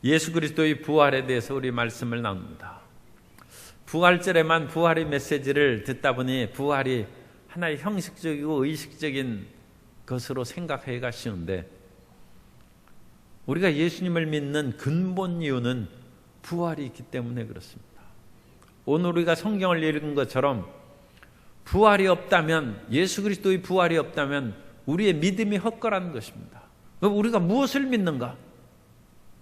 예수 그리스도의 부활에 대해서 우리 말씀을 나눕니다. 부활절에만 부활의 메시지를 듣다 보니 부활이 하나의 형식적이고 의식적인 것으로 생각하기가 쉬운데, 우리가 예수님을 믿는 근본 이유는 부활이 있기 때문에 그렇습니다. 오늘 우리가 성경을 읽은 것처럼 부활이 없다면, 예수 그리스도의 부활이 없다면 우리의 믿음이 헛거라는 것입니다. 그럼 우리가 무엇을 믿는가?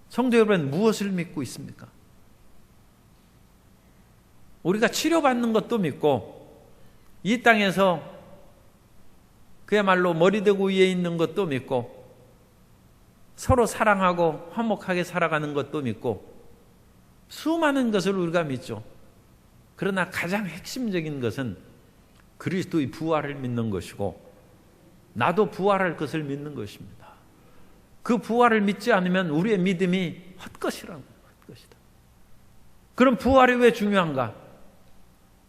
성도 여러분, 무엇을 믿고 있습니까? 우리가 치료받는 것도 믿고, 이 땅에서 그야말로 머리대고 위에 있는 것도 믿고, 서로 사랑하고 화목하게 살아가는 것도 믿고, 수많은 것을 우리가 믿죠. 그러나 가장 핵심적인 것은 그리스도의 부활을 믿는 것이고, 나도 부활할 것을 믿는 것입니다. 그 부활을 믿지 않으면 우리의 믿음이 헛것이라고. 헛것이다. 그럼 부활이 왜 중요한가?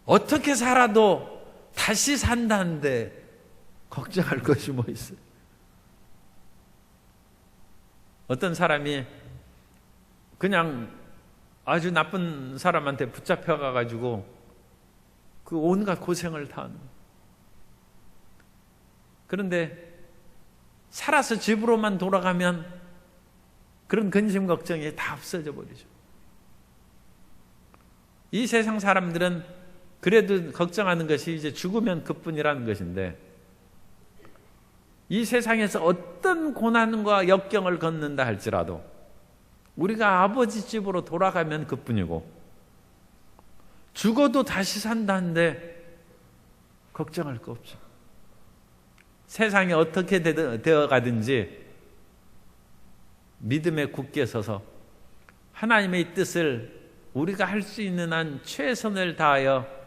어떻게 살아도 다시 산다는데 걱정할 것이 뭐 있어요? 어떤 사람이 그냥 아주 나쁜 사람한테 붙잡혀가가지고 그 온갖 고생을 다 하는. 그런데 살아서 집으로만 돌아가면 그런 근심 걱정이 다 없어져 버리죠. 이 세상 사람들은 그래도 걱정하는 것이 이제 죽으면 그뿐이라는 것인데, 이 세상에서 어떤 고난과 역경을 겪는다 할지라도 우리가 아버지 집으로 돌아가면 그뿐이고, 죽어도 다시 산다는데 걱정할 거 없죠. 세상이 어떻게 되어 가든지 믿음에 굳게 서서 하나님의 뜻을 우리가 할 수 있는 한 최선을 다하여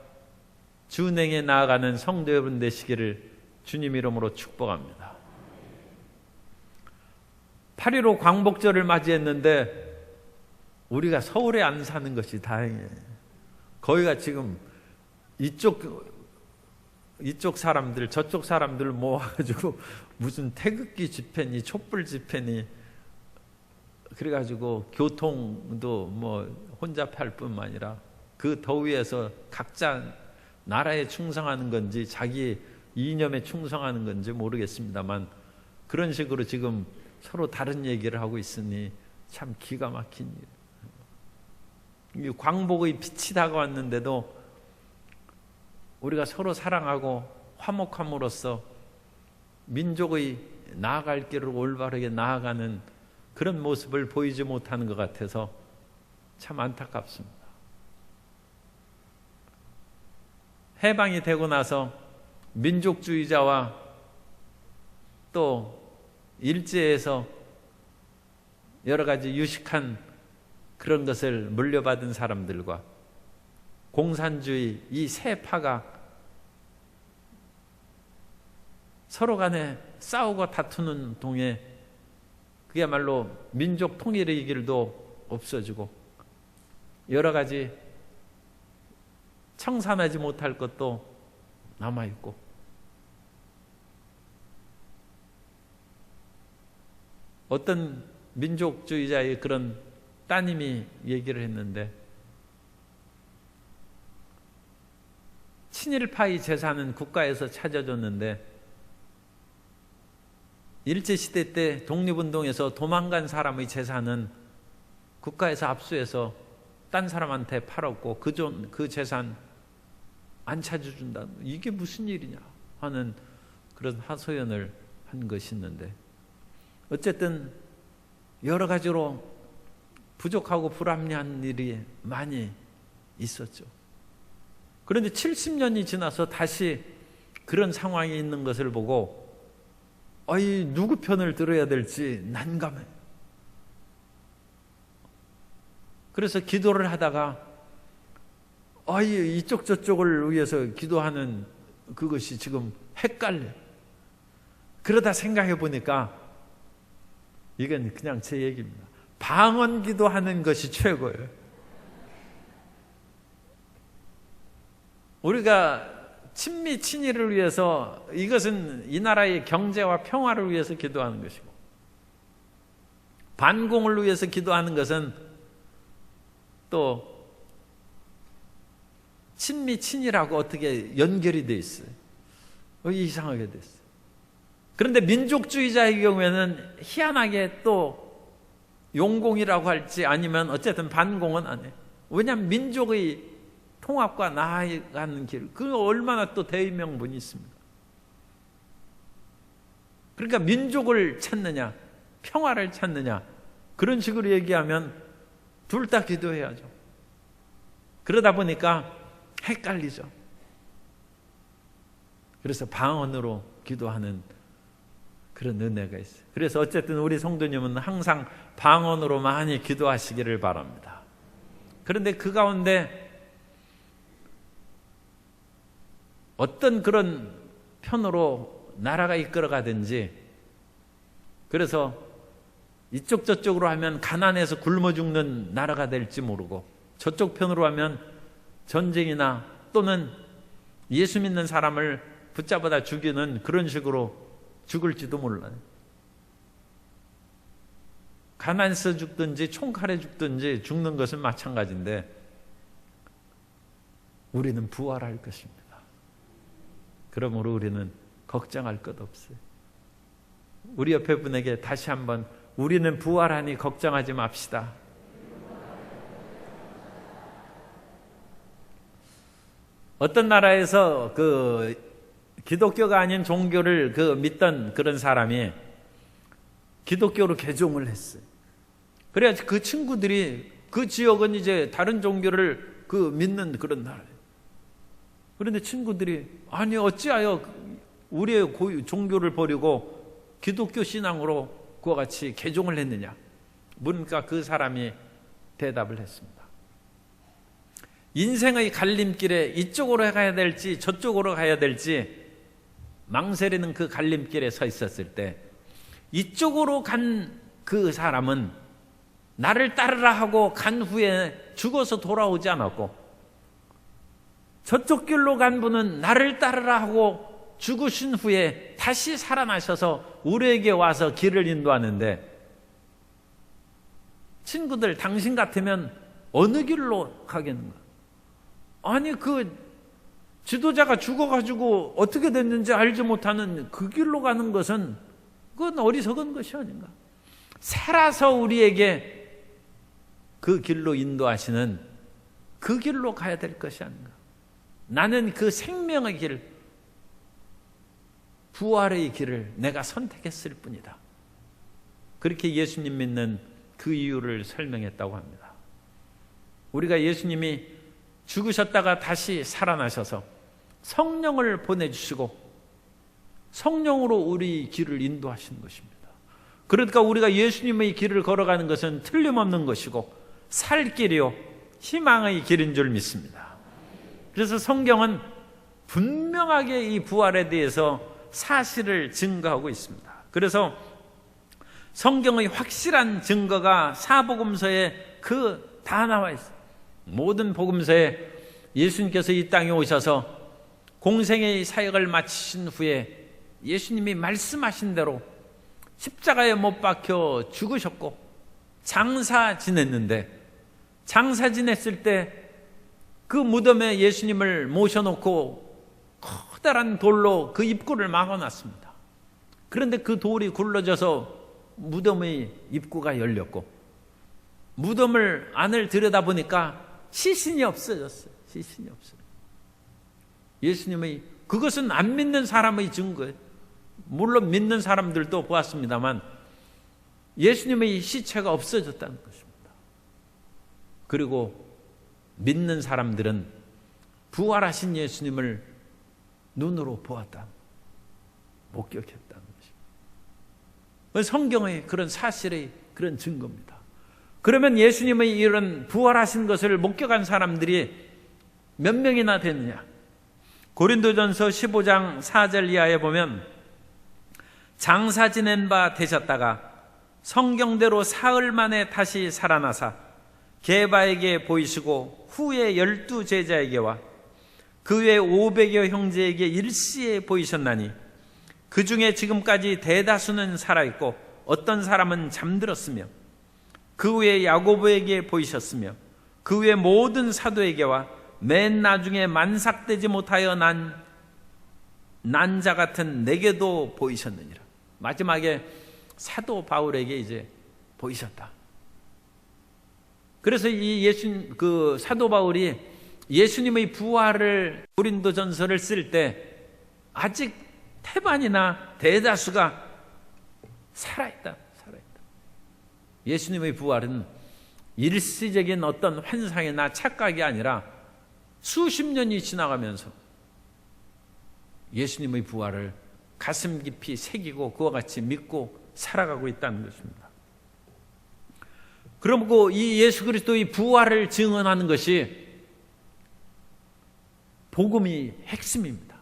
준행해 나아가는 성도 여러분 되시기를 주님 이름으로 축복합니다. 8.15 광복절을 맞이했는데 우리가 서울에 안 사는 것이 다행이에요. 거기가 지금 이쪽 사람들 저쪽 사람들 모아가지고 무슨 태극기 집회니 촛불 집회니, 그래가지고 교통도 뭐 혼잡할 뿐만 아니라 그 더위에서 각자 나라에 충성하는 건지 자기 이념에 충성하는 건지 모르겠습니다만, 그런 식으로 지금 서로 다른 얘기를 하고 있으니 참 기가 막힌 일. 광복의 빛이 다가왔는데도 우리가 서로 사랑하고 화목함으로써 민족의 나아갈 길을 올바르게 나아가는 그런 모습을 보이지 못하는 것 같아서 참 안타깝습니다. 해방이 되고 나서 민족주의자와 또 일제에서 여러 가지 유식한 그런 것을 물려받은 사람들과 공산주의 이 세 파가 서로 간에 싸우고 다투는 동에 그야말로 민족 통일의 길도 없어지고 여러 가지 청산하지 못할 것도 남아있고, 어떤 민족주의자의 그런 따님이 얘기를 했는데, 친일파의 재산은 국가에서 찾아줬는데 일제시대 때 독립운동에서 도망간 사람의 재산은 국가에서 압수해서 딴 사람한테 팔았고 그 재산 안 찾아준다. 이게 무슨 일이냐 하는 그런 하소연을 한 것이 있는데, 어쨌든 여러 가지로 부족하고 불합리한 일이 많이 있었죠. 그런데 70년이 지나서 다시 그런 상황이 있는 것을 보고 누구 편을 들어야 될지 난감해. 그래서 기도를 하다가 이쪽 저쪽을 위해서 기도하는 그것이 지금 헷갈려. 그러다 생각해 보니까 이건 그냥 제 얘기입니다. 방언 기도하는 것이 최고예요. 우리가 친미 친일을 위해서, 이것은 이 나라의 경제와 평화를 위해서 기도하는 것이고, 반공을 위해서 기도하는 것은 또 친미 친이라고 어떻게 연결이 돼 있어요. 이상하게 됐어요. 그런데 민족주의자의 경우에는 희한하게 또 용공이라고 할지 아니면 어쨌든 반공은 안 해요. 왜냐하면 민족의 통합과 나아가는 길, 그 얼마나 또 대의명분이 있습니다. 그러니까 민족을 찾느냐 평화를 찾느냐 그런 식으로 얘기하면 둘 다 기도해야죠. 그러다 보니까 헷갈리죠. 그래서 방언으로 기도하는 그런 은혜가 있어요. 그래서 어쨌든 우리 성도님은 항상 방언으로 많이 기도하시기를 바랍니다. 그런데 그 가운데 어떤 그런 편으로 나라가 이끌어가든지, 그래서 이쪽 저쪽으로 하면 가난해서 굶어 죽는 나라가 될지 모르고 저쪽 편으로 하면 전쟁이나 또는 예수 믿는 사람을 붙잡아다 죽이는 그런 식으로 죽을지도 몰라요. 가난해서 죽든지 총칼에 죽든지 죽는 것은 마찬가지인데 우리는 부활할 것입니다. 그러므로 우리는 걱정할 것 없어요. 우리 옆에 분에게 다시 한번 우리는 부활하니 걱정하지 맙시다. 어떤 나라에서 그 기독교가 아닌 종교를 믿던 그런 사람이 기독교로 개종을 했어요. 그래야지 그 친구들이 그 지역은 이제 다른 종교를 믿는 그런 나라예요. 그런데 친구들이 아니 어찌하여 우리의 종교를 버리고 기독교 신앙으로 그와 같이 개종을 했느냐 물으니까 그 사람이 대답을 했습니다. 인생의 갈림길에 이쪽으로 가야 될지 저쪽으로 가야 될지 망설이는 그 갈림길에 서 있었을 때 이쪽으로 간 그 사람은 나를 따르라 하고 간 후에 죽어서 돌아오지 않았고, 저쪽 길로 간 분은 나를 따르라 하고 죽으신 후에 다시 살아나셔서 우리에게 와서 길을 인도하는데, 친구들 당신 같으면 어느 길로 가겠는가? 아니 그 지도자가 죽어가지고 어떻게 됐는지 알지 못하는 그 길로 가는 것은 그건 어리석은 것이 아닌가? 살아서 우리에게 그 길로 인도하시는 그 길로 가야 될 것이 아닌가? 나는 그 생명의 길, 부활의 길을 내가 선택했을 뿐이다. 그렇게 예수님 믿는 그 이유를 설명했다고 합니다. 우리가 예수님이 죽으셨다가 다시 살아나셔서 성령을 보내주시고 성령으로 우리 길을 인도하시는 것입니다. 그러니까 우리가 예수님의 길을 걸어가는 것은 틀림없는 것이고 살 길이요 희망의 길인 줄 믿습니다. 그래서 성경은 분명하게 이 부활에 대해서 사실을 증거하고 있습니다. 그래서 성경의 확실한 증거가 사복음서에 다 나와 있어요. 모든 복음서에 예수님께서 이 땅에 오셔서 공생의 사역을 마치신 후에 예수님이 말씀하신 대로 십자가에 못 박혀 죽으셨고 장사 지냈는데, 장사 지냈을 때 그 무덤에 예수님을 모셔놓고 커다란 돌로 그 입구를 막아놨습니다. 그런데 그 돌이 굴러져서 무덤의 입구가 열렸고 무덤을 안을 들여다보니까 시신이 없어졌어요. 시신이 없어요. 예수님의 그것은 안 믿는 사람의 증거예요. 물론 믿는 사람들도 보았습니다만 예수님의 시체가 없어졌다는 것입니다. 그리고 믿는 사람들은 부활하신 예수님을 눈으로 보았다, 목격했다는 것입니다. 성경의 그런 사실의 그런 증거입니다. 그러면 예수님의 이런 부활하신 것을 목격한 사람들이 몇 명이나 됐느냐? 고린도전서 15장 4절 이하에 보면 장사 지낸 바 되셨다가 성경대로 사흘 만에 다시 살아나사 게바에게 보이시고 후에 12 제자에게와 그 외 500여 형제에게 일시에 보이셨나니 그 중에 지금까지 대다수는 살아있고 어떤 사람은 잠들었으며 그 후에 야고보에게 보이셨으며 그 후에 모든 사도에게와 맨 나중에 만삭되지 못하여 난 자 같은 내게도 보이셨느니라. 마지막에 사도 바울에게 이제 보이셨다. 그래서 이 사도 바울이 예수님의 부활을 고린도전서를 쓸 때 아직 태반이나 대다수가 살아있다. 예수님의 부활은 일시적인 어떤 환상이나 착각이 아니라 수십 년이 지나가면서 예수님의 부활을 가슴 깊이 새기고 그와 같이 믿고 살아가고 있다는 것입니다. 그리고 이 예수 그리스도의 부활을 증언하는 것이 복음이 핵심입니다.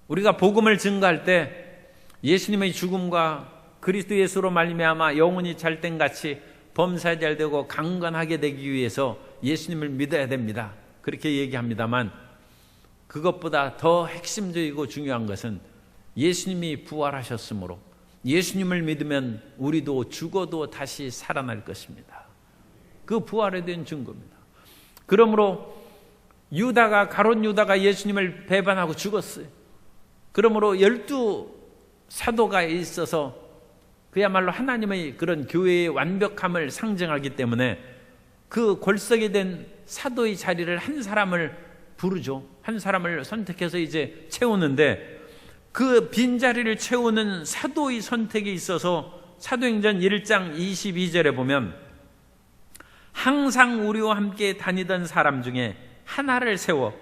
우리가 복음을 증거할 때 예수님의 죽음과 그리스도 예수로 말미암아 영혼이 잘된 같이 범사 잘 되고 강건하게 되기 위해서 예수님을 믿어야 됩니다. 그렇게 얘기합니다만 그것보다 더 핵심적이고 중요한 것은 예수님이 부활하셨으므로 예수님을 믿으면 우리도 죽어도 다시 살아날 것입니다. 그 부활에 대한 증거입니다. 그러므로 가룟 유다가 예수님을 배반하고 죽었어요. 그러므로 12 사도가 있어서 그야말로 하나님의 그런 교회의 완벽함을 상징하기 때문에 그 골석이 된 사도의 자리를 한 사람을 부르죠. 한 사람을 선택해서 이제 채우는데 그 빈자리를 채우는 사도의 선택에 있어서 사도행전 1장 22절에 보면 항상 우리와 함께 다니던 사람 중에 하나를 세워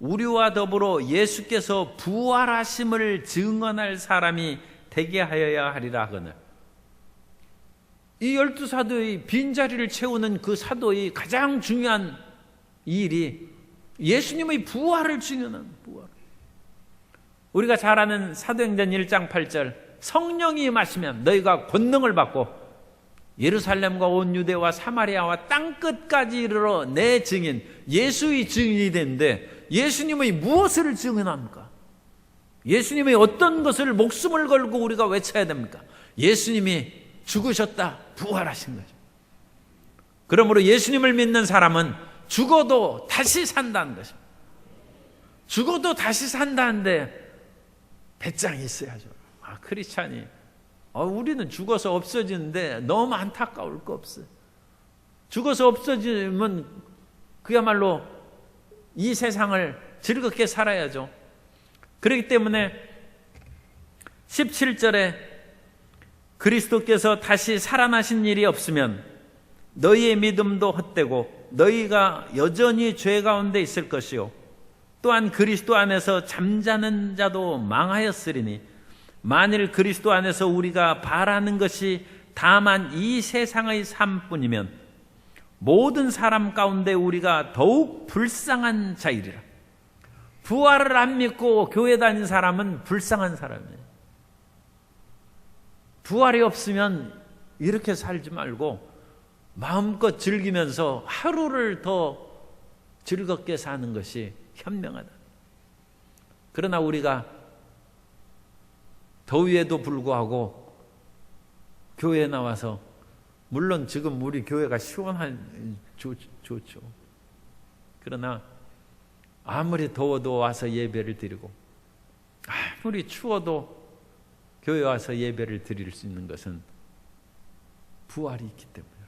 우리와 더불어 예수께서 부활하심을 증언할 사람이 되게 하여야 하리라 하거늘. 이 12 사도의 빈자리를 채우는 그 사도의 가장 중요한 일이 예수님의 부활을 증언하는 부활. 우리가 잘 아는 사도행전 1장 8절 성령이 임하시면 너희가 권능을 받고 예루살렘과 온 유대와 사마리아와 땅끝까지 이르러 내 증인, 예수의 증인이 되는데 예수님의 무엇을 증언합니까? 예수님의 어떤 것을 목숨을 걸고 우리가 외쳐야 됩니까? 예수님이 죽으셨다, 부활하신 거죠. 그러므로 예수님을 믿는 사람은 죽어도 다시 산다는 것입니다. 죽어도 다시 산다는데 배짱이 있어야죠. 크리스찬이 우리는 죽어서 없어지는데 너무 안타까울 거 없어요. 죽어서 없어지면 그야말로 이 세상을 즐겁게 살아야죠. 그렇기 때문에 17절에 그리스도께서 다시 살아나신 일이 없으면 너희의 믿음도 헛되고 너희가 여전히 죄 가운데 있을 것이요 또한 그리스도 안에서 잠자는 자도 망하였으리니 만일 그리스도 안에서 우리가 바라는 것이 다만 이 세상의 삶뿐이면 모든 사람 가운데 우리가 더욱 불쌍한 자이리라. 부활을 안 믿고 교회 다닌 사람은 불쌍한 사람이에요. 부활이 없으면 이렇게 살지 말고 마음껏 즐기면서 하루를 더 즐겁게 사는 것이 현명하다. 그러나 우리가 더위에도 불구하고 교회에 나와서 물론 지금 우리 교회가 좋죠. 그러나 아무리 더워도 와서 예배를 드리고 아무리 추워도 교회 와서 예배를 드릴 수 있는 것은 부활이 있기 때문이라.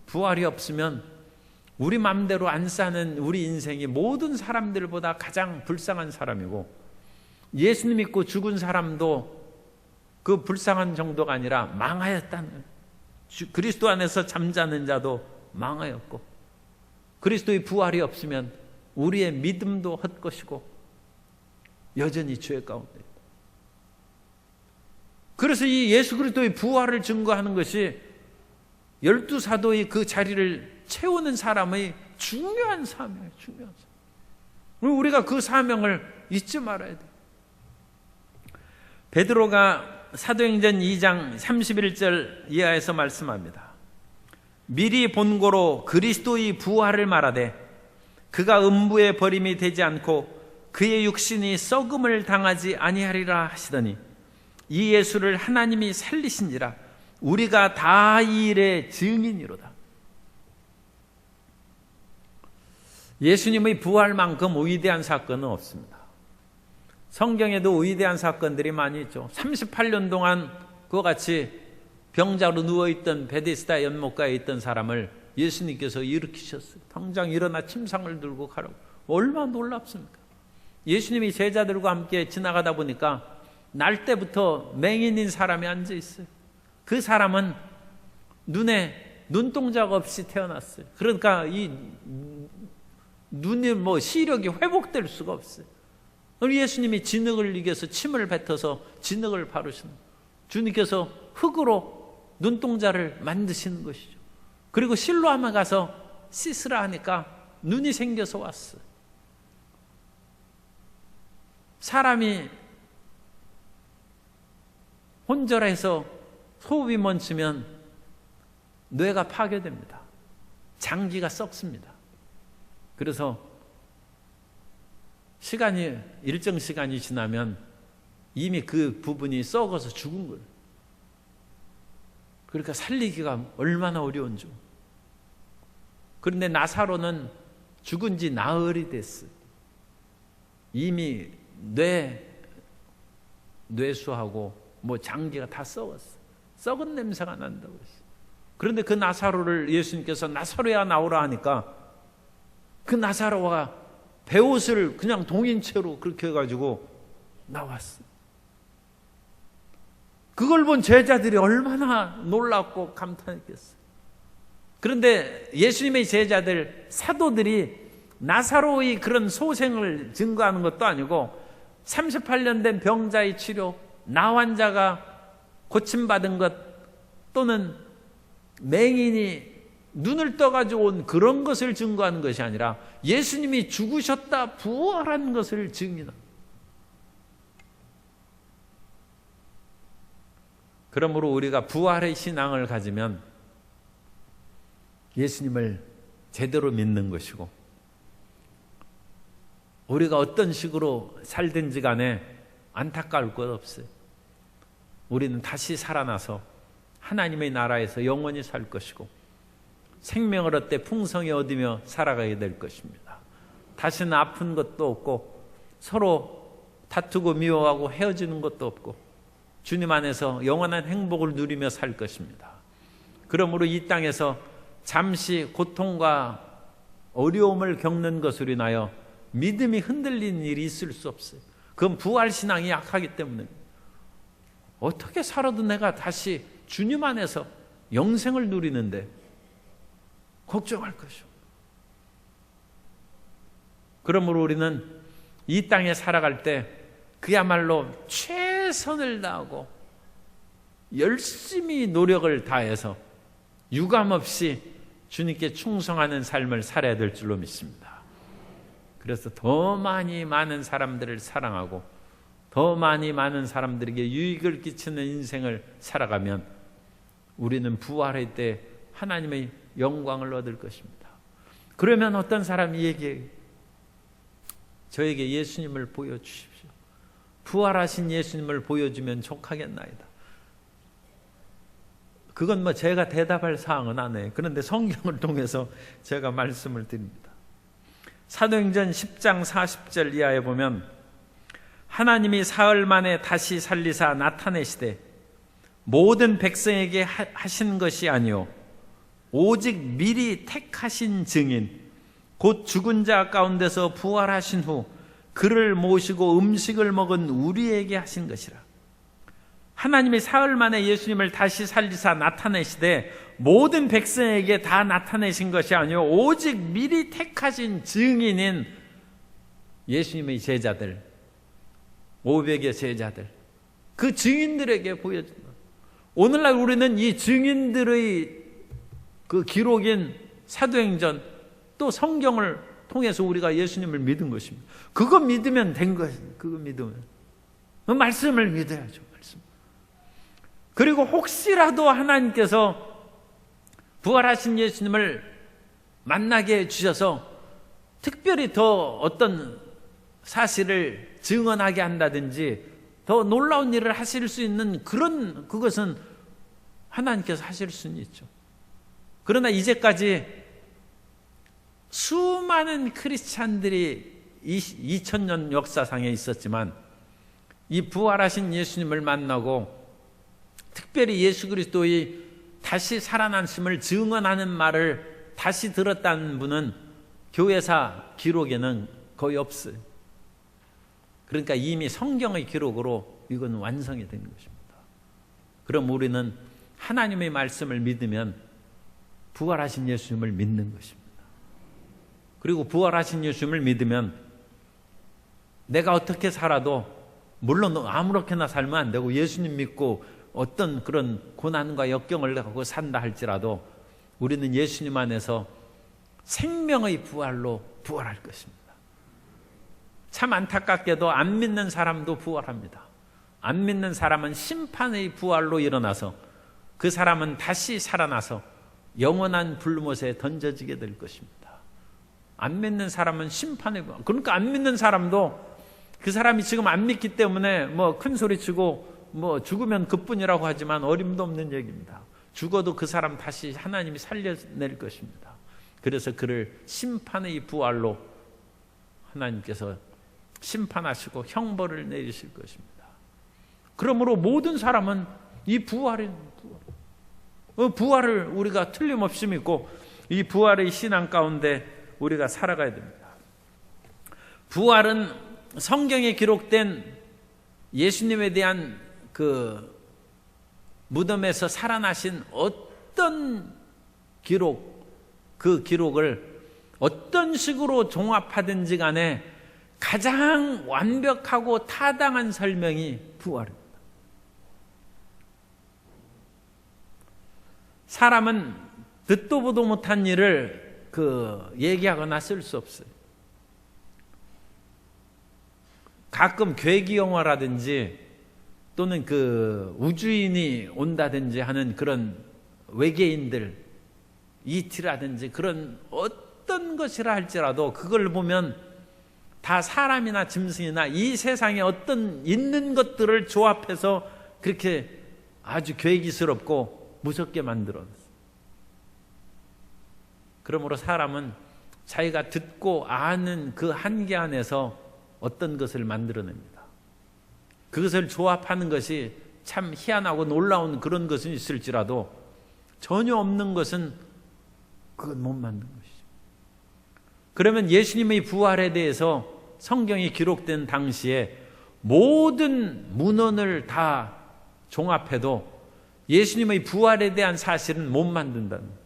부활이 없으면 우리 마음대로 안 사는 우리 인생이 모든 사람들보다 가장 불쌍한 사람이고 예수님 믿고 죽은 사람도 그 불쌍한 정도가 아니라 망하였다는, 그리스도 안에서 잠자는 자도 망하였고 그리스도의 부활이 없으면 우리의 믿음도 헛것이고 여전히 죄 가운데 있다. 그래서 이 예수 그리스도의 부활을 증거하는 것이 12 사도의 그 자리를 채우는 사람의 중요한 사명이에요. 중요한 사명. 그리고 우리가 그 사명을 잊지 말아야 돼요. 베드로가 사도행전 2장 31절 이하에서 말씀합니다. 미리 본고로 그리스도의 부활을 말하되 그가 음부에 버림이 되지 않고 그의 육신이 썩음을 당하지 아니하리라 하시더니 이 예수를 하나님이 살리신지라 우리가 다 이 일의 증인이로다. 예수님의 부활만큼 위대한 사건은 없습니다. 성경에도 위대한 사건들이 많이 있죠. 38년 동안 그와 같이 병자로 누워있던 베데스다 연못가에 있던 사람을 예수님께서 일으키셨어요. 당장 일어나 침상을 들고 가라고. 얼마나 놀랍습니까? 예수님이 제자들과 함께 지나가다 보니까 날 때부터 맹인인 사람이 앉아 있어요. 그 사람은 눈에 눈동자가 없이 태어났어요. 그러니까 이 눈이 시력이 회복될 수가 없어요. 우리 예수님이 진흙을 이겨서 침을 뱉어서 진흙을 바르시는, 주님께서 흙으로 눈동자를 만드시는 것이죠. 그리고 실로암에 가서 씻으라 하니까 눈이 생겨서 왔어요. 사람이 혼절해서 호흡이 멈추면 뇌가 파괴됩니다. 장기가 썩습니다. 그래서 일정 시간이 지나면 이미 그 부분이 썩어서 죽은 거예요. 그러니까 살리기가 얼마나 어려운 줄. 그런데 나사로는 죽은 지 나흘이 됐어요. 이미 뇌수하고 장기가 다 썩었어요. 썩은 냄새가 난다고 했어요. 그런데 그 나사로를 예수님께서 나사로야 나오라 하니까 그 나사로가 베옷을 그냥 동인채로 그렇게 해가지고 나왔어요. 그걸 본 제자들이 얼마나 놀랍고 감탄했겠어요. 그런데 예수님의 제자들, 사도들이 나사로의 그런 소생을 증거하는 것도 아니고 38년 된 병자의 치료, 나 환자가 고침받은 것, 또는 맹인이 눈을 떠가지고 온 그런 것을 증거하는 것이 아니라 예수님이 죽으셨다 부활한 것을 증인합니다. 그러므로 우리가 부활의 신앙을 가지면 예수님을 제대로 믿는 것이고, 우리가 어떤 식으로 살든지 간에 안타까울 것 없어요. 우리는 다시 살아나서 하나님의 나라에서 영원히 살 것이고 생명을 얻되 풍성히 얻으며 살아가게 될 것입니다. 다시는 아픈 것도 없고 서로 다투고 미워하고 헤어지는 것도 없고 주님 안에서 영원한 행복을 누리며 살 것입니다. 그러므로 이 땅에서 잠시 고통과 어려움을 겪는 것으로 인하여 믿음이 흔들리는 일이 있을 수 없어요. 그건 부활신앙이 약하기 때문에. 어떻게 살아도 내가 다시 주님 안에서 영생을 누리는데 걱정할 것이오. 그러므로 우리는 이 땅에 살아갈 때 그야말로 최선을 다하고 열심히 노력을 다해서 유감없이 주님께 충성하는 삶을 살아야 될 줄로 믿습니다. 그래서 더 많은 사람들을 사랑하고 더 많은 사람들에게 유익을 끼치는 인생을 살아가면 우리는 부활할 때 하나님의 영광을 얻을 것입니다. 그러면 어떤 사람이 저에게 예수님을 보여주십시오. 부활하신 예수님을 보여주면 족하겠나이다. 그건 제가 대답할 사항은 아니에요. 그런데 성경을 통해서 제가 말씀을 드립니다. 사도행전 10장 40절 이하에 보면 하나님이 사흘 만에 다시 살리사 나타내시되 모든 백성에게 하신 것이 아니요 오직 미리 택하신 증인 곧 죽은 자 가운데서 부활하신 후 그를 모시고 음식을 먹은 우리에게 하신 것이라. 하나님이 사흘 만에 예수님을 다시 살리사 나타내시되 모든 백성에게 다 나타내신 것이 아니요 오직 미리 택하신 증인인 예수님의 제자들, 500의 제자들, 그 증인들에게 보여준다. 오늘날 우리는 이 증인들의 그 기록인 사도행전 또 성경을 통해서 우리가 예수님을 믿은 것입니다. 그거 믿으면 된 것입니다. 그거 믿으면 그 말씀을 믿어야죠. 말씀. 그리고 혹시라도 하나님께서 부활하신 예수님을 만나게 해주셔서 특별히 더 어떤 사실을 증언하게 한다든지 더 놀라운 일을 하실 수 있는 그것은 하나님께서 하실 수는 있죠. 그러나 이제까지 수많은 크리스찬들이 2000년 역사상에 있었지만 이 부활하신 예수님을 만나고 특별히 예수 그리스도의 다시 살아나심을 증언하는 말을 다시 들었다는 분은 교회사 기록에는 거의 없어요. 그러니까 이미 성경의 기록으로 이건 완성이 된 것입니다. 그럼 우리는 하나님의 말씀을 믿으면 부활하신 예수님을 믿는 것입니다. 그리고 부활하신 예수님을 믿으면 내가 어떻게 살아도 물론 아무렇게나 살면 안 되고 예수님 믿고 어떤 그런 고난과 역경을 갖고 산다 할지라도 우리는 예수님 안에서 생명의 부활로 부활할 것입니다. 참 안타깝게도 안 믿는 사람도 부활합니다. 안 믿는 사람은 심판의 부활로 일어나서 그 사람은 다시 살아나서 영원한 불못에 던져지게 될 것입니다. 안 믿는 사람은 심판의 부활. 그러니까 안 믿는 사람도 그 사람이 지금 안 믿기 때문에 뭐 큰 소리 치고 뭐 죽으면 그뿐이라고 하지만 어림도 없는 얘기입니다. 죽어도 그 사람 다시 하나님이 살려낼 것입니다. 그래서 그를 심판의 부활로 하나님께서 심판하시고 형벌을 내리실 것입니다. 그러므로 모든 사람은 이 부활을 우리가 틀림없이 믿고 이 부활의 신앙 가운데 우리가 살아가야 됩니다. 부활은 성경에 기록된 예수님에 대한 그 무덤에서 살아나신 어떤 기록, 그 기록을 어떤 식으로 종합하든지 간에 가장 완벽하고 타당한 설명이 부활입니다. 사람은 듣도 보도 못한 일을 얘기하거나 쓸 수 없어요. 가끔 괴기 영화라든지 또는 우주인이 온다든지 하는 그런 외계인들, ET라든지 그런 어떤 것이라 할지라도 그걸 보면 다 사람이나 짐승이나 이 세상에 어떤 있는 것들을 조합해서 그렇게 아주 괴기스럽고 무섭게 만들어놨어요. 그러므로 사람은 자기가 듣고 아는 그 한계 안에서 어떤 것을 만들어냅니다. 그것을 조합하는 것이 참 희한하고 놀라운 그런 것은 있을지라도 전혀 없는 것은 그건 못 만든 것이죠. 그러면 예수님의 부활에 대해서 성경이 기록된 당시에 모든 문헌을 다 종합해도 예수님의 부활에 대한 사실은 못 만든다는 거예요.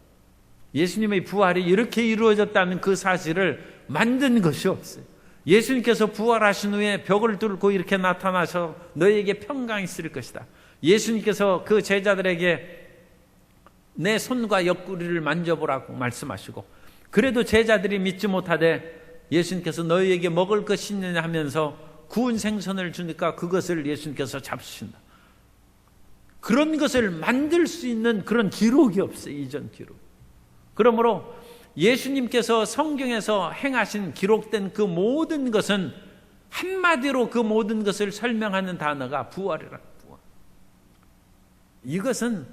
예수님의 부활이 이렇게 이루어졌다는 그 사실을 만든 것이 없어요. 예수님께서 부활하신 후에 벽을 뚫고 이렇게 나타나서 너희에게 평강이 있을 것이다. 예수님께서 그 제자들에게 내 손과 옆구리를 만져보라고 말씀하시고 그래도 제자들이 믿지 못하되 예수님께서 너희에게 먹을 것이 있느냐 하면서 구운 생선을 주니까 그것을 예수님께서 잡수신다. 그런 것을 만들 수 있는 그런 기록이 없어요. 이전 기록. 그러므로 예수님께서 성경에서 행하신 기록된 그 모든 것은 한마디로 그 모든 것을 설명하는 단어가 부활이라. 부활. 이것은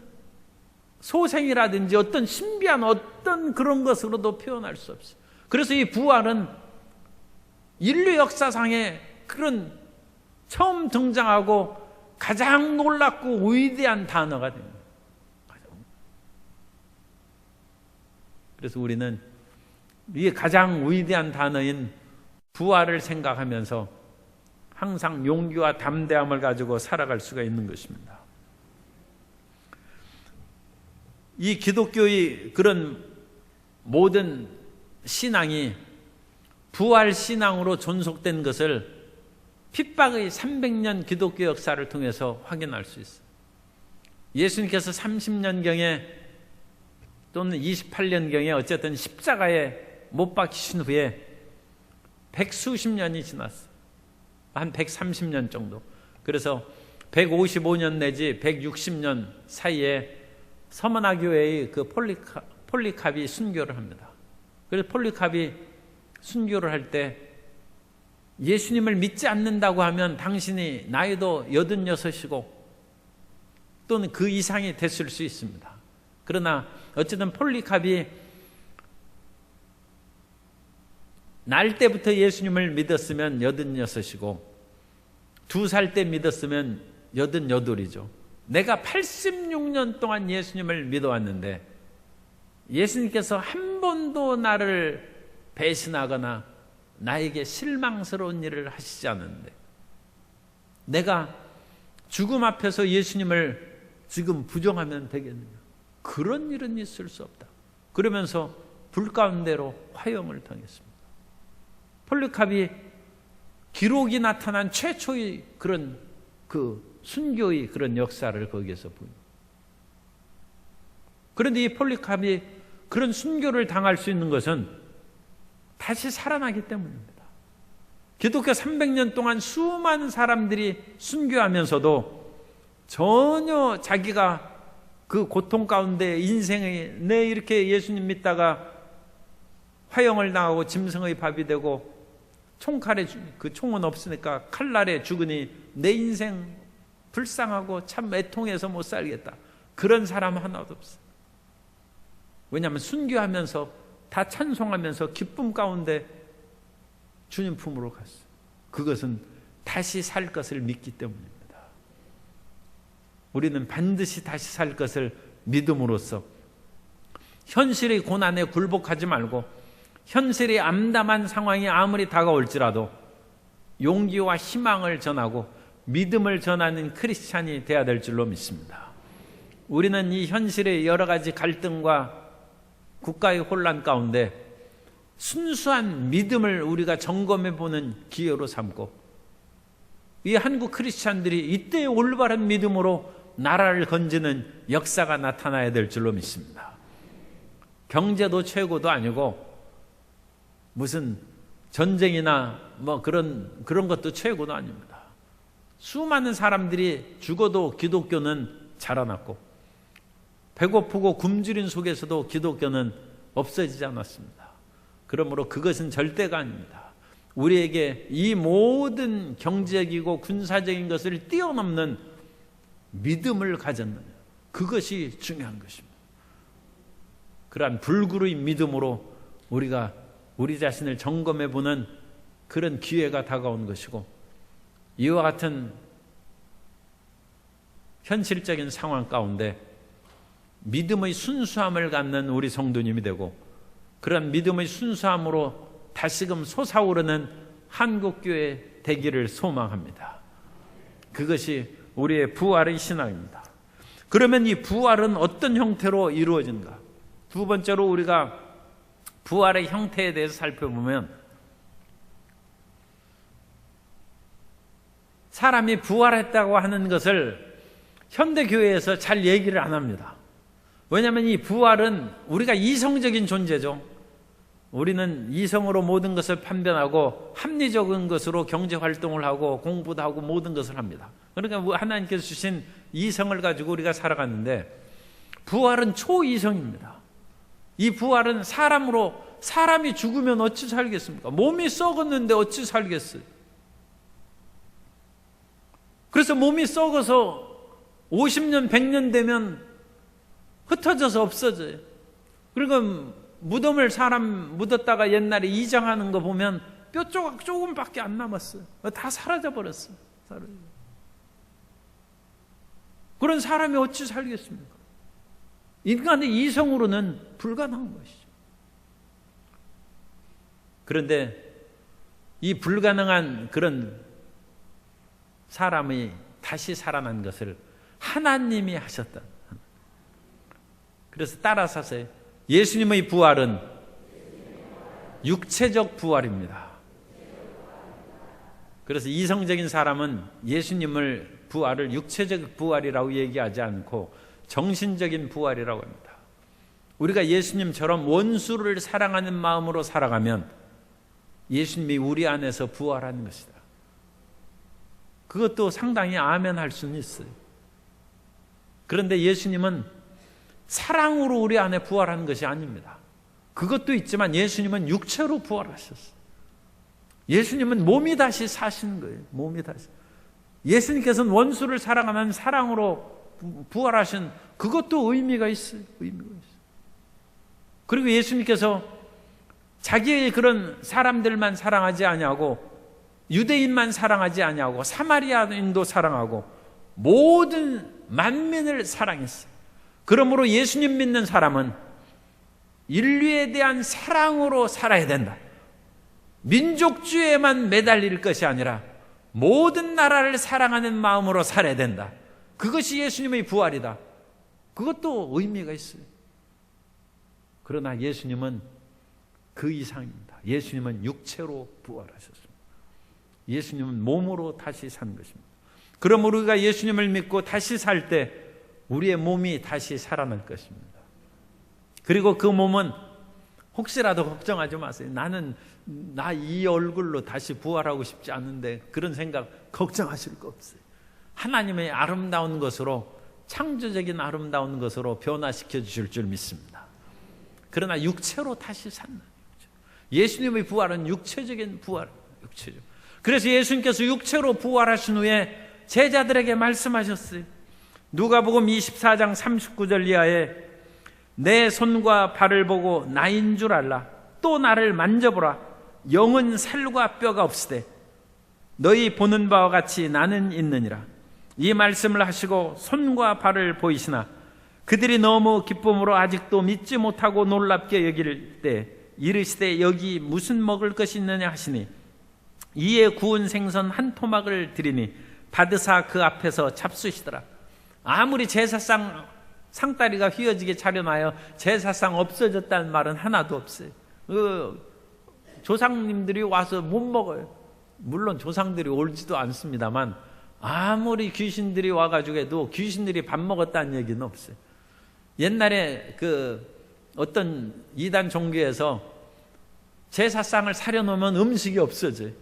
소생이라든지 어떤 신비한 어떤 그런 것으로도 표현할 수 없어요. 그래서 이 부활은 인류 역사상에 그런 처음 등장하고 가장 놀랍고 위대한 단어가 됩니다. 그래서 우리는 이 가장 위대한 단어인 부활을 생각하면서 항상 용기와 담대함을 가지고 살아갈 수가 있는 것입니다. 이 기독교의 그런 모든 신앙이 부활 신앙으로 존속된 것을 핍박의 300년 기독교 역사를 통해서 확인할 수 있어요. 예수님께서 30년경에 또는 28년경에 어쨌든 십자가에 못 박히신 후에 백수십 년이 지났어요. 한 130년 정도. 그래서 155년 내지 160년 사이에 서머나 교회의 그 폴리캅이 순교를 합니다. 그래서 폴리캅이 순교를 할 때 예수님을 믿지 않는다고 하면 당신이 나이도 86이고 또는 그 이상이 됐을 수 있습니다. 그러나 어쨌든 폴리캅이 날 때부터 예수님을 믿었으면 86이고 2살 때 믿었으면 88이죠. 내가 86년 동안 예수님을 믿어왔는데 예수님께서 한 번도 나를 배신하거나 나에게 실망스러운 일을 하시지 않았는데 내가 죽음 앞에서 예수님을 지금 부정하면 되겠느냐? 그런 일은 있을 수 없다. 그러면서 불 가운데로 화형을 당했습니다. 폴리캅이 기록이 나타난 최초의 그런 순교의 그런 역사를 거기에서 보입니다. 그런데 이 폴리캅이 그런 순교를 당할 수 있는 것은 다시 살아나기 때문입니다. 기독교 300년 동안 수많은 사람들이 순교하면서도 전혀 자기가 그 고통 가운데 인생에 내 이렇게 예수님 믿다가 화형을 당하고 짐승의 밥이 되고 총칼에 그 총은 없으니까 칼날에 죽으니 내 인생 불쌍하고 참 애통해서 못 살겠다. 그런 사람 하나도 없어요. 왜냐하면 순교하면서 다 찬송하면서 기쁨 가운데 주님 품으로 갔어요. 그것은 다시 살 것을 믿기 때문입니다. 우리는 반드시 다시 살 것을 믿음으로써 현실의 고난에 굴복하지 말고 현실의 암담한 상황이 아무리 다가올지라도 용기와 희망을 전하고 믿음을 전하는 크리스찬이 되어야 될 줄로 믿습니다. 우리는 이 현실의 여러 가지 갈등과 국가의 혼란 가운데 순수한 믿음을 우리가 점검해 보는 기회로 삼고 이 한국 크리스찬들이 이때의 올바른 믿음으로 나라를 건지는 역사가 나타나야 될 줄로 믿습니다. 경제도 최고도 아니고 무슨 전쟁이나 뭐 그런 것도 최고도 아닙니다. 수많은 사람들이 죽어도 기독교는 자라났고 배고프고 굶주린 속에서도 기독교는 없어지지 않았습니다. 그러므로 그것은 절대가 아닙니다. 우리에게 이 모든 경제적이고 군사적인 것을 뛰어넘는 믿음을 가졌느냐, 그것이 중요한 것입니다. 그러한 불굴의 믿음으로 우리가 우리 자신을 점검해 보는 그런 기회가 다가온 것이고 이와 같은 현실적인 상황 가운데 믿음의 순수함을 갖는 우리 성도님이 되고 그런 믿음의 순수함으로 다시금 솟아오르는 한국교회 되기를 소망합니다. 그것이 우리의 부활의 신앙입니다. 그러면 이 부활은 어떤 형태로 이루어진가? 두 번째로 우리가 부활의 형태에 대해서 살펴보면 사람이 부활했다고 하는 것을 현대교회에서 잘 얘기를 안 합니다. 왜냐하면 이 부활은 우리가 이성적인 존재죠. 우리는 이성으로 모든 것을 판단하고 합리적인 것으로 경제활동을 하고 공부도 하고 모든 것을 합니다. 그러니까 하나님께서 주신 이성을 가지고 우리가 살아갔는데 부활은 초이성입니다. 이 부활은 사람이 죽으면 어찌 살겠습니까? 몸이 썩었는데 어찌 살겠어요? 그래서 몸이 썩어서 50년, 100년 되면 흩어져서 없어져요. 그러니까 무덤을 사람 묻었다가 옛날에 이장하는 거 보면 뼈 조각 조금밖에 안 남았어요. 다 사라져버렸어요. 그런 사람이 어찌 살겠습니까? 인간의 이성으로는 불가능한 것이죠. 그런데 이 불가능한 그런 사람이 다시 살아난 것을 하나님이 하셨다. 그래서 따라서 하세요. 예수님의 부활은 육체적 부활입니다. 그래서 이성적인 사람은 예수님을 부활을 육체적 부활이라고 얘기하지 않고 정신적인 부활이라고 합니다. 우리가 예수님처럼 원수를 사랑하는 마음으로 살아가면 예수님이 우리 안에서 부활하는 것이다. 그것도 상당히 아멘할 수는 있어요. 그런데 예수님은 사랑으로 우리 안에 부활하는 것이 아닙니다. 그것도 있지만 예수님은 육체로 부활하셨어요. 예수님은 몸이 다시 사시는 거예요. 몸이 다시. 예수님께서는 원수를 사랑하는 사랑으로 부활하신 그것도 의미가 있어요. 의미가 있어요. 그리고 예수님께서 자기의 그런 사람들만 사랑하지 아니하고 유대인만 사랑하지 아니하고 사마리아인도 사랑하고 모든 만민을 사랑했어요. 그러므로 예수님 믿는 사람은 인류에 대한 사랑으로 살아야 된다. 민족주의에만 매달릴 것이 아니라 모든 나라를 사랑하는 마음으로 살아야 된다. 그것이 예수님의 부활이다. 그것도 의미가 있어요. 그러나 예수님은 그 이상입니다. 예수님은 육체로 부활하셨습니다. 예수님은 몸으로 다시 산 것입니다. 그러므로 우리가 예수님을 믿고 다시 살 때 우리의 몸이 다시 살아날 것입니다. 그리고 그 몸은 혹시라도 걱정하지 마세요. 나는 나 이 얼굴로 다시 부활하고 싶지 않은데 그런 생각 걱정하실 거 없어요. 하나님의 아름다운 것으로 창조적인 아름다운 것으로 변화시켜 주실 줄 믿습니다. 그러나 육체로 다시 산다. 예수님의 부활은 육체적인 부활, 육체적. 그래서 예수님께서 육체로 부활하신 후에 제자들에게 말씀하셨어요. 누가복음 24장 39절 이하에 내 손과 발을 보고 나인 줄 알라. 또 나를 만져보라. 영은 살과 뼈가 없으되 너희 보는 바와 같이 나는 있느니라. 이 말씀을 하시고 손과 발을 보이시나 그들이 너무 기쁨으로 아직도 믿지 못하고 놀랍게 여길 때 이르시되 여기 무슨 먹을 것이 있느냐 하시니 이에 구운 생선 한 토막을 드리니 받으사 그 앞에서 잡수시더라. 아무리 제사상 상다리가 휘어지게 차려놔요 제사상 없어졌다는 말은 하나도 없어요. 조상님들이 와서 못 먹어요. 물론 조상들이 올지도 않습니다만 아무리 귀신들이 와가지고 해도 귀신들이 밥 먹었다는 얘기는 없어요. 옛날에 어떤 이단 종교에서 제사상을 차려놓으면 음식이 없어져요.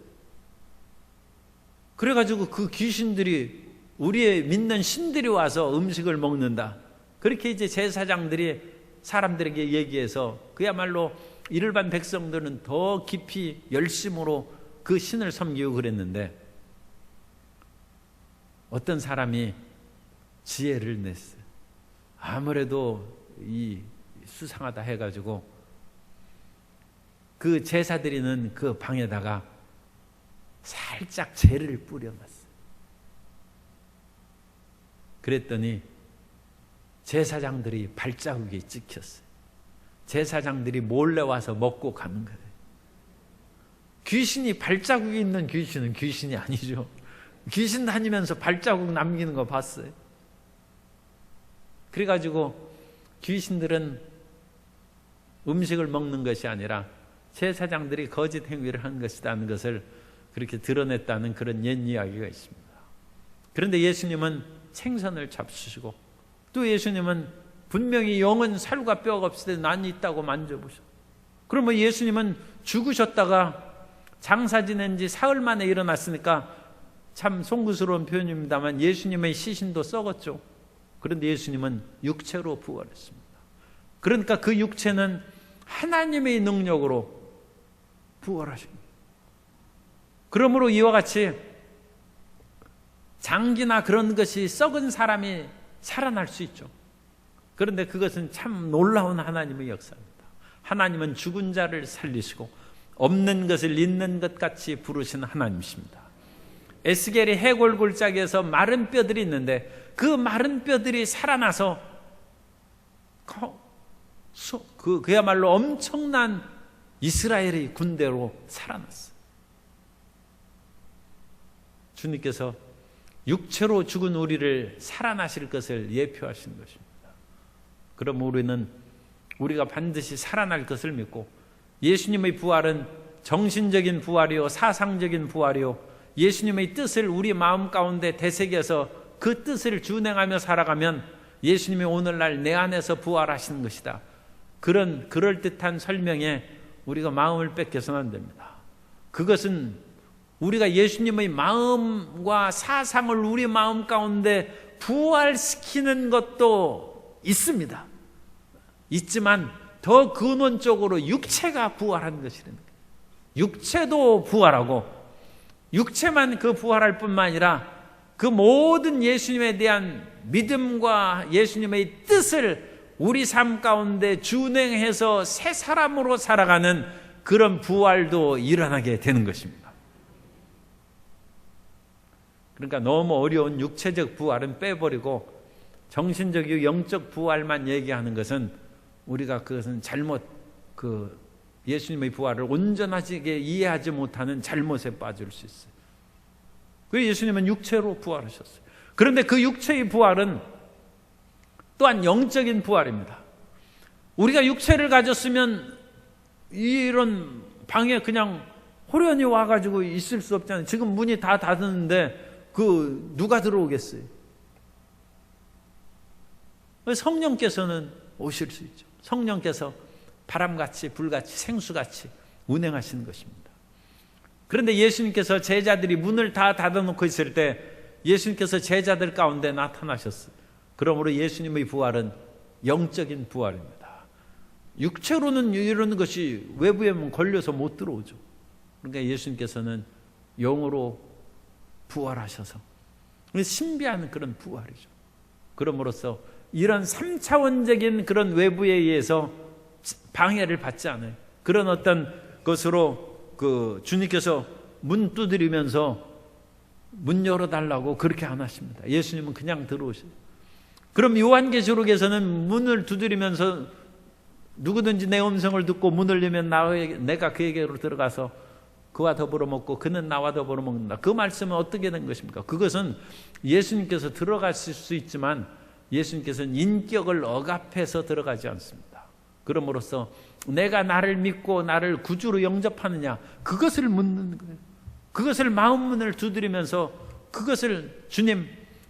그래가지고 그 귀신들이 우리의 믿는 신들이 와서 음식을 먹는다. 그렇게 이제 제사장들이 사람들에게 얘기해서 그야말로 일반 백성들은 더 깊이 열심으로 그 신을 섬기고 그랬는데 어떤 사람이 지혜를 냈어요. 아무래도 이 수상하다 해가지고 그 제사 드리는 그 방에다가 살짝 재를 뿌려놨어요. 그랬더니 제사장들이 발자국이 찍혔어요. 제사장들이 몰래 와서 먹고 가는 거예요. 귀신이 발자국이 있는 귀신은 귀신이 아니죠. 귀신 다니면서 발자국 남기는 거 봤어요. 그래가지고 귀신들은 음식을 먹는 것이 아니라 제사장들이 거짓 행위를 한 것이라는 것을 그렇게 드러냈다는 그런 옛 이야기가 있습니다. 그런데 예수님은 생선을 잡수시고 또 예수님은 분명히 영은 살과 뼈가 없을 때 난 있다고 만져보셨어요. 그러면 예수님은 죽으셨다가 장사 지낸 지 사흘 만에 일어났으니까 참 송구스러운 표현입니다만 예수님의 시신도 썩었죠. 그런데 예수님은 육체로 부활했습니다. 그러니까 그 육체는 하나님의 능력으로 부활하십니다. 그러므로 이와 같이 장기나 그런 것이 썩은 사람이 살아날 수 있죠. 그런데 그것은 참 놀라운 하나님의 역사입니다. 하나님은 죽은 자를 살리시고 없는 것을 있는 것 같이 부르신 하나님이십니다. 에스겔이 해골 골짜기에서 마른 뼈들이 있는데 그 마른 뼈들이 살아나서 그야말로 엄청난 이스라엘의 군대로 살아났어요. 주님께서 육체로 죽은 우리를 살아나실 것을 예표하신 것입니다. 그럼 우리는 우리가 반드시 살아날 것을 믿고 예수님의 부활은 정신적인 부활이요 사상적인 부활이요 예수님의 뜻을 우리 마음 가운데 되새겨서 그 뜻을 준행하며 살아가면 예수님이 오늘날 내 안에서 부활하시는 것이다. 그런 그럴듯한 설명에 우리가 마음을 뺏겨서는 안 됩니다. 그것은 우리가 예수님의 마음과 사상을 우리 마음 가운데 부활시키는 것도 있습니다. 있지만 더 근원적으로 육체가 부활하는 것이라는 거예요. 육체도 부활하고 육체만 그 부활할 뿐만 아니라 그 모든 예수님에 대한 믿음과 예수님의 뜻을 우리 삶 가운데 준행해서 새 사람으로 살아가는 그런 부활도 일어나게 되는 것입니다. 그러니까 너무 어려운 육체적 부활은 빼버리고 정신적이고 영적 부활만 얘기하는 것은 우리가 그것은 잘못 예수님의 부활을 온전하게 이해하지 못하는 잘못에 빠질 수 있어요. 그래서 예수님은 육체로 부활하셨어요. 그런데 그 육체의 부활은 또한 영적인 부활입니다. 우리가 육체를 가졌으면 이런 방에 그냥 호련히 와가지고 있을 수 없잖아요. 지금 문이 다 닫았는데 누가 들어오겠어요? 성령께서는 오실 수 있죠. 성령께서 바람같이 불같이 생수같이 운행하시는 것입니다. 그런데 예수님께서 제자들이 문을 다 닫아놓고 있을 때 예수님께서 제자들 가운데 나타나셨어요. 그러므로 예수님의 부활은 영적인 부활입니다. 육체로는 이런 것이 외부에 걸려서 못 들어오죠. 그러니까 예수님께서는 영으로 부활하셔서 신비한 그런 부활이죠. 그럼으로써 이런 3차원적인 그런 외부에 의해서 방해를 받지 않아요. 그런 어떤 것으로 주님께서 문 두드리면서 문 열어달라고 그렇게 안 하십니다. 예수님은 그냥 들어오셔요. 그럼 요한계시록에서는 문을 두드리면서 누구든지 내 음성을 듣고 문을 열면 내가 그에게로 들어가서 그와 더불어 먹고 그는 나와 더불어 먹는다. 그 말씀은 어떻게 된 것입니까? 그것은 예수님께서 들어가실 수 있지만 예수님께서는 인격을 억압해서 들어가지 않습니다. 그럼으로써 내가 나를 믿고 나를 구주로 영접하느냐, 그것을 묻는 거예요. 그것을 마음문을 두드리면서 그것을 주님,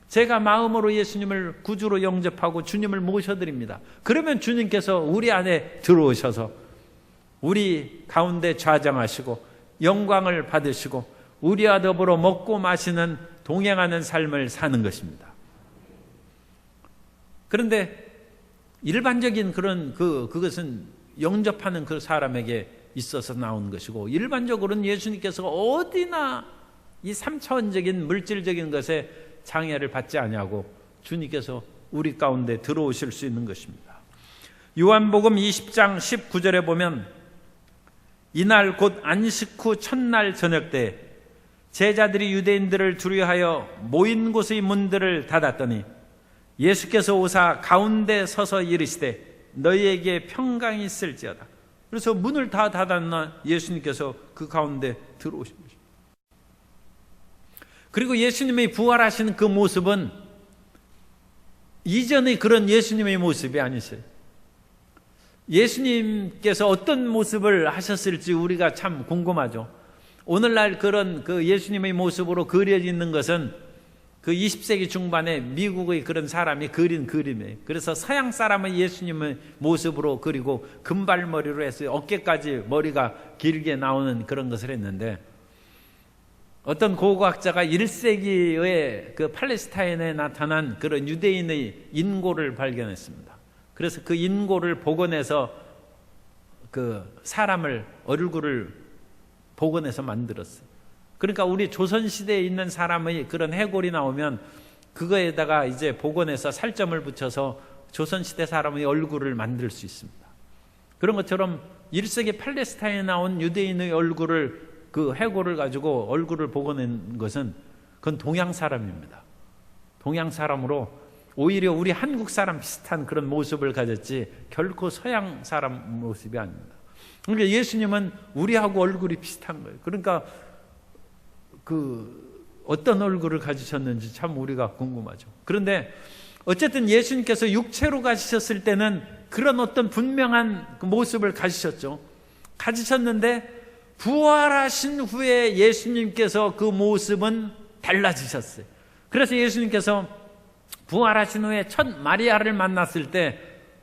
제가 마음으로 예수님을 구주로 영접하고 주님을 모셔드립니다. 그러면 주님께서 우리 안에 들어오셔서 우리 가운데 좌정하시고 영광을 받으시고 우리와 더불어 먹고 마시는 동행하는 삶을 사는 것입니다. 그런데 일반적인 그런 그것은 영접하는 그 사람에게 있어서 나온 것이고, 일반적으로는 예수님께서 어디나 이 3차원적인 물질적인 것에 장애를 받지 아니하고 주님께서 우리 가운데 들어오실 수 있는 것입니다. 요한복음 20장 19절에 보면 이날 곧 안식 후 첫날 저녁 때 제자들이 유대인들을 두려워하여 모인 곳의 문들을 닫았더니 예수께서 오사 가운데 서서 이르시되 너희에게 평강이 있을지어다. 그래서 문을 다 닫았나 예수님께서 그 가운데 들어오신 것입니다. 그리고 예수님의 부활하시는 그 모습은 이전의 그런 예수님의 모습이 아니세요. 예수님께서 어떤 모습을 하셨을지 우리가 참 궁금하죠. 오늘날 그런 예수님의 모습으로 그려져 있는 것은 20세기 중반에 미국의 그런 사람이 그린 그림이에요. 그래서 서양 사람의 예수님의 모습으로 그리고 금발머리로 해서 어깨까지 머리가 길게 나오는 그런 것을 했는데, 어떤 고고학자가 1세기의 그 팔레스타인에 나타난 그런 유대인의 인고를 발견했습니다. 그래서 그 인고를 복원해서 사람을 얼굴을 복원해서 만들었어요. 그러니까 우리 조선시대에 있는 사람의 그런 해골이 나오면 그거에다가 이제 복원해서 살점을 붙여서 조선시대 사람의 얼굴을 만들 수 있습니다. 그런 것처럼 1세기 팔레스타인에 나온 유대인의 얼굴을 해골을 가지고 얼굴을 복원한 것은 그건 동양 사람입니다. 동양 사람으로 오히려 우리 한국 사람 비슷한 그런 모습을 가졌지 결코 서양 사람 모습이 아닙니다. 그러니까 예수님은 우리하고 얼굴이 비슷한 거예요. 그러니까 어떤 얼굴을 가지셨는지 참 우리가 궁금하죠. 그런데 어쨌든 예수님께서 육체로 가지셨을 때는 그런 어떤 분명한 모습을 가지셨죠. 가지셨는데 부활하신 후에 예수님께서 그 모습은 달라지셨어요. 그래서 예수님께서 부활하신 후에 첫 마리아를 만났을 때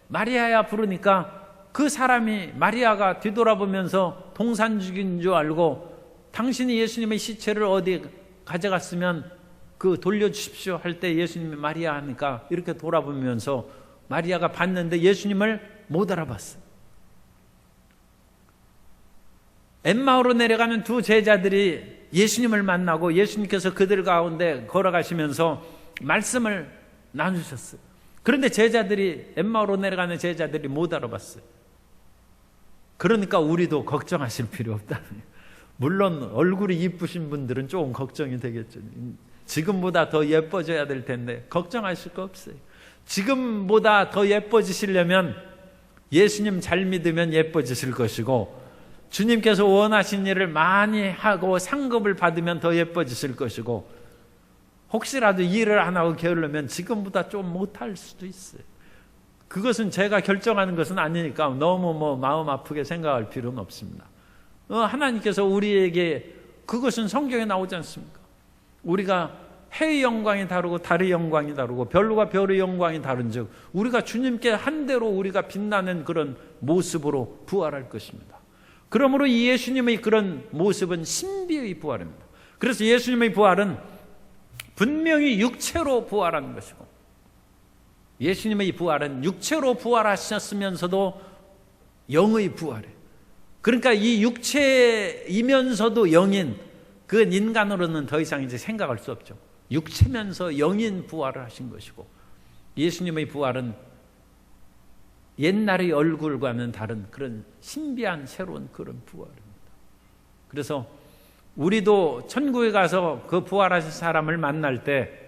마리아야 부르니까 그 사람이 마리아가 뒤돌아보면서 동산죽인 줄 알고 당신이 예수님의 시체를 어디 가져갔으면 돌려주십시오 할 때 예수님이 마리아 하니까 이렇게 돌아보면서 마리아가 봤는데 예수님을 못 알아봤어요. 엠마오로 내려가는 두 제자들이 예수님을 만나고 예수님께서 그들 가운데 걸어가시면서 말씀을 나누셨어요. 그런데 제자들이, 엠마오로 내려가는 제자들이 못 알아봤어요. 그러니까 우리도 걱정하실 필요 없다. 물론 얼굴이 이쁘신 분들은 조금 걱정이 되겠죠. 지금보다 더 예뻐져야 될 텐데 걱정하실 거 없어요. 지금보다 더 예뻐지시려면 예수님 잘 믿으면 예뻐지실 것이고, 주님께서 원하신 일을 많이 하고 상급을 받으면 더 예뻐지실 것이고, 혹시라도 일을 안 하고 게으르면 지금보다 좀 못할 수도 있어요. 그것은 제가 결정하는 것은 아니니까 너무 마음 아프게 생각할 필요는 없습니다. 하나님께서 우리에게, 그것은 성경에 나오지 않습니까? 우리가 해의 영광이 다르고 달의 영광이 다르고 별과 별의 영광이 다른즉 우리가 주님께 한대로 우리가 빛나는 그런 모습으로 부활할 것입니다. 그러므로 이 예수님의 그런 모습은 신비의 부활입니다. 그래서 예수님의 부활은 분명히 육체로 부활하는 것이고, 예수님의 부활은 육체로 부활하셨으면서도 영의 부활이에요. 그러니까 이 육체이면서도 영인, 그 인간으로는 더 이상 이제 생각할 수 없죠. 육체면서 영인 부활을 하신 것이고, 예수님의 부활은 옛날의 얼굴과는 다른 그런 신비한 새로운 그런 부활입니다. 그래서 우리도 천국에 가서 그 부활하신 사람을 만날 때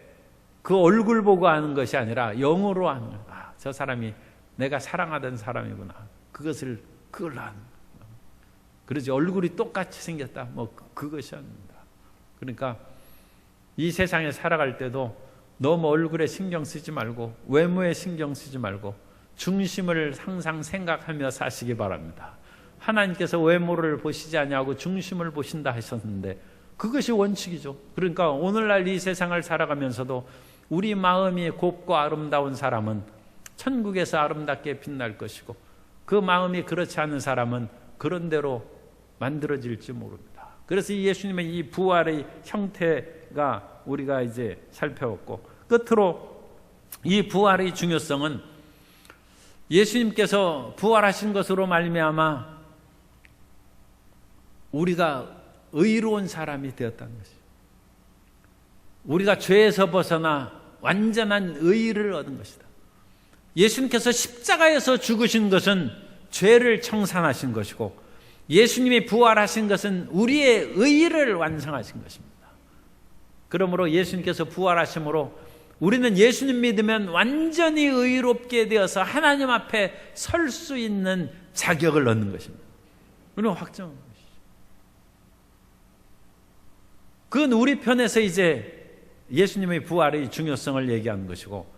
그 얼굴 보고 아는 것이 아니라 영으로 아는 거예요. 아, 저 사람이 내가 사랑하던 사람이구나. 그걸 아는 거예요. 그러지 얼굴이 똑같이 생겼다, 그것이 아닙니다. 그러니까 이 세상에 살아갈 때도 너무 얼굴에 신경 쓰지 말고 외모에 신경 쓰지 말고 중심을 항상 생각하며 사시기 바랍니다. 하나님께서 외모를 보시지 아니하고 중심을 보신다 하셨는데 그것이 원칙이죠. 그러니까 오늘날 이 세상을 살아가면서도 우리 마음이 곱고 아름다운 사람은 천국에서 아름답게 빛날 것이고, 그 마음이 그렇지 않은 사람은 그런 대로 만들어질지 모릅니다. 그래서 이 예수님의 이 부활의 형태가 우리가 이제 살펴봤고, 끝으로 이 부활의 중요성은 예수님께서 부활하신 것으로 말미암아 우리가 의로운 사람이 되었다는 것이죠. 우리가 죄에서 벗어나 완전한 의를 얻은 것이다. 예수님께서 십자가에서 죽으신 것은 죄를 청산하신 것이고, 예수님이 부활하신 것은 우리의 의를 완성하신 것입니다. 그러므로 예수님께서 부활하심으로 우리는 예수님 믿으면 완전히 의롭게 되어서 하나님 앞에 설 수 있는 자격을 얻는 것입니다. 우리는 확정한 것이죠. 그건 우리 편에서 이제 예수님의 부활의 중요성을 얘기하는 것이고,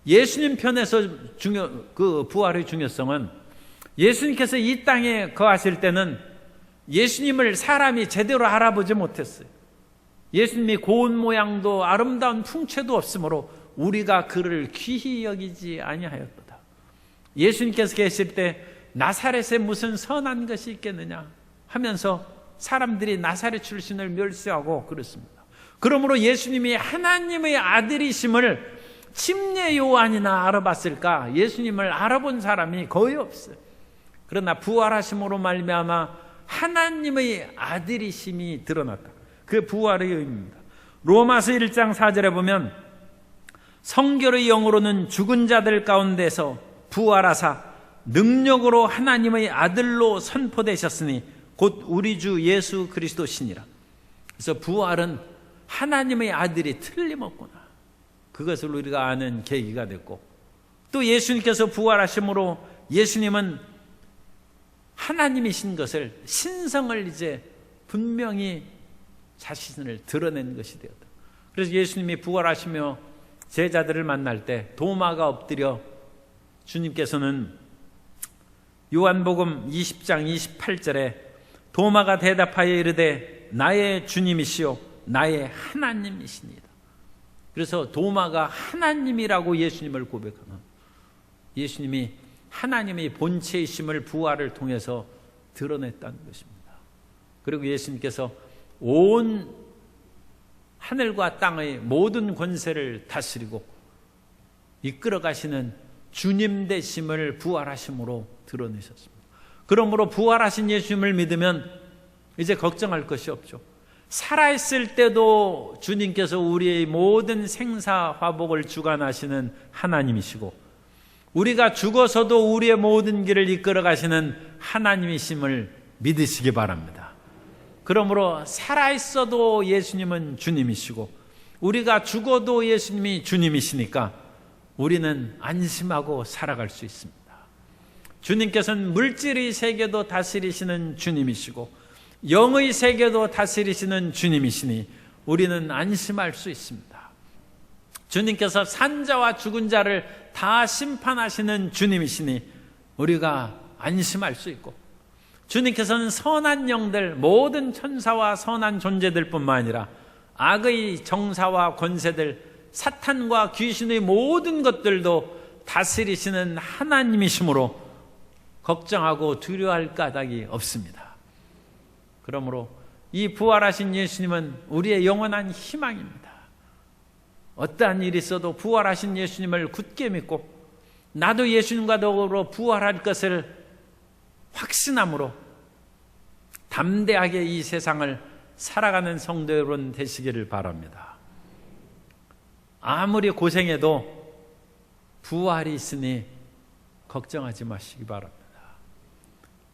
예수님 편에서 그 부활의 중요성은 예수님께서 이 땅에 거하실 때는 예수님을 사람이 제대로 알아보지 못했어요. 예수님이 고운 모양도 아름다운 풍채도 없으므로 우리가 그를 귀히 여기지 아니하였도다. 예수님께서 계실 때 나사렛에 무슨 선한 것이 있겠느냐 하면서 사람들이 나사렛 출신을 멸시하고 그렇습니다. 그러므로 예수님이 하나님의 아들이심을 침례 요한이나 알아봤을까? 예수님을 알아본 사람이 거의 없어요. 그러나 부활하심으로 말미암아 하나님의 아들이심이 드러났다. 그 부활의 의미입니다. 로마서 1장 4절에 보면 성결의 영으로는 죽은 자들 가운데서 부활하사 능력으로 하나님의 아들로 선포되셨으니 곧 우리 주 예수 그리스도시니라. 그래서 부활은 하나님의 아들이 틀림없구나, 그것을 우리가 아는 계기가 됐고, 또 예수님께서 부활하심으로 예수님은 하나님이신 것을, 신성을 이제 분명히 자신을 드러낸 것이 되었다. 그래서 예수님이 부활하시며 제자들을 만날 때 도마가 엎드려 주님께서는 요한복음 20장 28절에 도마가 대답하여 이르되 나의 주님이시요 나의 하나님이시니이다. 그래서 도마가 하나님이라고 예수님을 고백하는, 예수님이 하나님의 본체이심을 부활을 통해서 드러냈다는 것입니다. 그리고 예수님께서 온 하늘과 땅의 모든 권세를 다스리고 이끌어 가시는 주님 되심을 부활하심으로 드러내셨습니다. 그러므로 부활하신 예수님을 믿으면 이제 걱정할 것이 없죠. 살아있을 때도 주님께서 우리의 모든 생사화복을 주관하시는 하나님이시고, 우리가 죽어서도 우리의 모든 길을 이끌어 가시는 하나님이심을 믿으시기 바랍니다. 그러므로 살아있어도 예수님은 주님이시고, 우리가 죽어도 예수님이 주님이시니까 우리는 안심하고 살아갈 수 있습니다. 주님께서는 물질의 세계도 다스리시는 주님이시고 영의 세계도 다스리시는 주님이시니 우리는 안심할 수 있습니다. 주님께서 산자와 죽은 자를 다 심판하시는 주님이시니 우리가 안심할 수 있고, 주님께서는 선한 영들, 모든 천사와 선한 존재들 뿐만 아니라 악의 정사와 권세들, 사탄과 귀신의 모든 것들도 다스리시는 하나님이시므로 걱정하고 두려워할 까닭이 없습니다. 그러므로 이 부활하신 예수님은 우리의 영원한 희망입니다. 어떠한 일이 있어도 부활하신 예수님을 굳게 믿고 나도 예수님과 더불어 부활할 것을 확신함으로 담대하게 이 세상을 살아가는 성도 여러분 되시기를 바랍니다. 아무리 고생해도 부활이 있으니 걱정하지 마시기 바랍니다.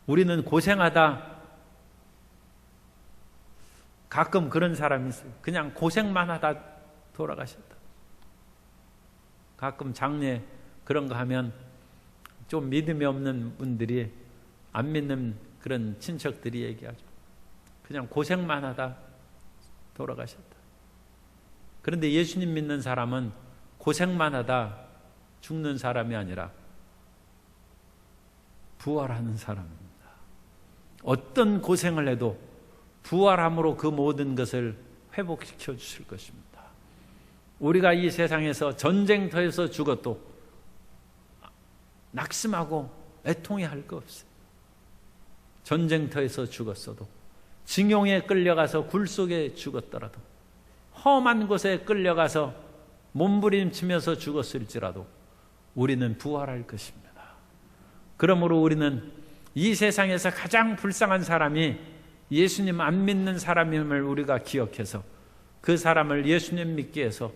우리는 고생하다 가끔 그런 사람이 있어요. 그냥 고생만 하다 돌아가셨다. 가끔 장례 그런 거 하면 좀 믿음이 없는 분들이, 안 믿는 그런 친척들이 얘기하죠. 그냥 고생만 하다 돌아가셨다. 그런데 예수님 믿는 사람은 고생만 하다 죽는 사람이 아니라 부활하는 사람입니다. 어떤 고생을 해도 부활함으로 그 모든 것을 회복시켜 주실 것입니다. 우리가 이 세상에서 전쟁터에서 죽어도 낙심하고 애통해할 거 없어요. 전쟁터에서 죽었어도, 징용에 끌려가서 굴 속에 죽었더라도, 험한 곳에 끌려가서 몸부림치면서 죽었을지라도 우리는 부활할 것입니다. 그러므로 우리는 이 세상에서 가장 불쌍한 사람이 예수님 안 믿는 사람임을 우리가 기억해서 그 사람을 예수님 믿게 해서,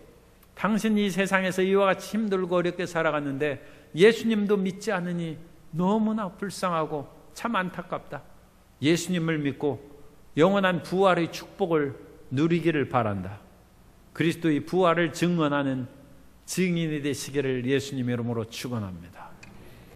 당신 이 세상에서 이와 같이 힘들고 어렵게 살아갔는데 예수님도 믿지 않으니 너무나 불쌍하고 참 안타깝다. 예수님을 믿고 영원한 부활의 축복을 누리기를 바란다. 그리스도의 부활을 증언하는 증인이 되시기를 예수님의 이름으로 축원합니다.